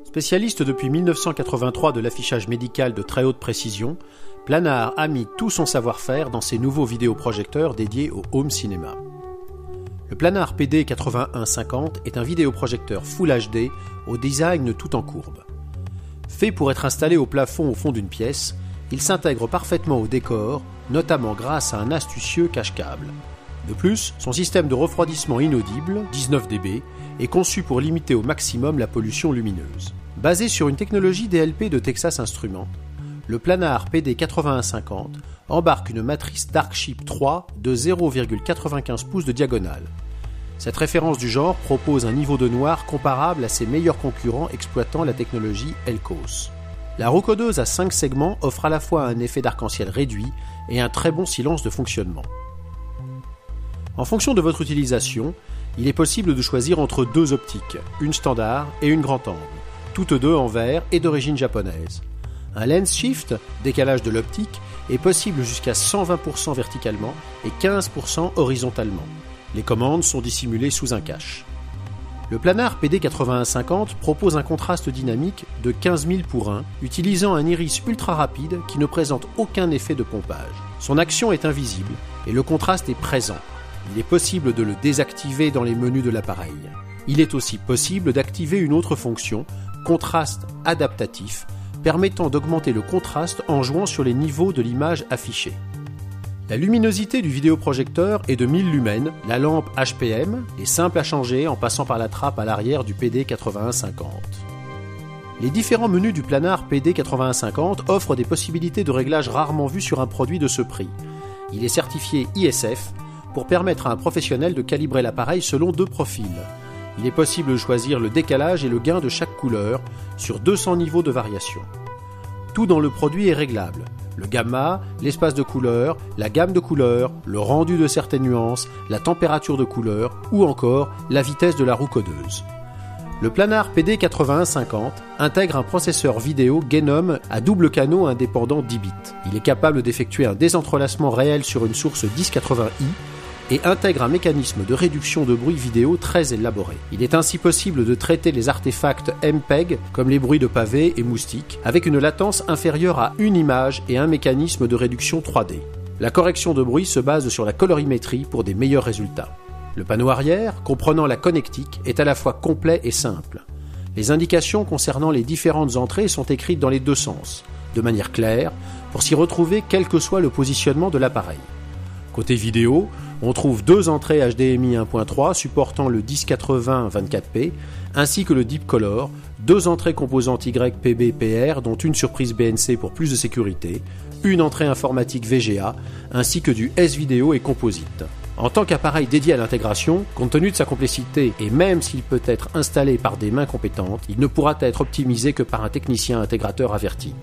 Spécialiste depuis 1983 de l'affichage médical de très haute précision, Planar a mis tout son savoir-faire dans ses nouveaux vidéoprojecteurs dédiés au home cinéma. Le Planar PD8150 est un vidéoprojecteur Full HD au design tout en courbe. Fait pour être installé au plafond au fond d'une pièce, il s'intègre parfaitement au décor, notamment grâce à un astucieux cache-câble. De plus, son système de refroidissement inaudible, 19 dB, est conçu pour limiter au maximum la pollution lumineuse. Basé sur une technologie DLP de Texas Instruments, le Planar PD8150 embarque une matrice Darksheep 3 de 0,95 pouces de diagonale. Cette référence du genre propose un niveau de noir comparable à ses meilleurs concurrents exploitant la technologie Elcos. La roucodeuse à 5 segments offre à la fois un effet d'arc-en-ciel réduit et un très bon silence de fonctionnement. En fonction de votre utilisation, il est possible de choisir entre deux optiques, une standard et une grand angle, toutes deux en verre et d'origine japonaise. Un lens shift, décalage de l'optique, est possible jusqu'à 120% verticalement et 15% horizontalement. Les commandes sont dissimulées sous un cache. Le Planar PD8150 propose un contraste dynamique de 15 000 pour 1, utilisant un iris ultra rapide qui ne présente aucun effet de pompage. Son action est invisible et le contraste est présent. Il est possible de le désactiver dans les menus de l'appareil. Il est aussi possible d'activer une autre fonction, contraste adaptatif, permettant d'augmenter le contraste en jouant sur les niveaux de l'image affichée. La luminosité du vidéoprojecteur est de 1000 lumens, la lampe HPM est simple à changer en passant par la trappe à l'arrière du PD8150. Les différents menus du Planar PD8150 offrent des possibilités de réglage rarement vues sur un produit de ce prix. Il est certifié ISF pour permettre à un professionnel de calibrer l'appareil selon deux profils. Il est possible de choisir le décalage et le gain de chaque couleur sur 200 niveaux de variation. Tout dans le produit est réglable. Le gamma, l'espace de couleur, la gamme de couleurs, le rendu de certaines nuances, la température de couleur ou encore la vitesse de la roucodeuse. Le Planar PD8150 intègre un processeur vidéo Genom à double canaux indépendant 10 bits. Il est capable d'effectuer un désentrelacement réel sur une source 1080i et intègre un mécanisme de réduction de bruit vidéo très élaboré. Il est ainsi possible de traiter les artefacts MPEG comme les bruits de pavés et moustiques avec une latence inférieure à une image et un mécanisme de réduction 3D. La correction de bruit se base sur la colorimétrie pour des meilleurs résultats. Le panneau arrière, comprenant la connectique, est à la fois complet et simple. Les indications concernant les différentes entrées sont écrites dans les deux sens, de manière claire, pour s'y retrouver quel que soit le positionnement de l'appareil. Côté vidéo, on trouve deux entrées HDMI 1.3 supportant le 1080 24p, ainsi que le Deep Color, deux entrées composantes YPB-PR dont une surprise BNC pour plus de sécurité, une entrée informatique VGA, ainsi que du S-Vidéo et Composite. En tant qu'appareil dédié à l'intégration, compte tenu de sa complexité et même s'il peut être installé par des mains compétentes, il ne pourra être optimisé que par un technicien intégrateur averti.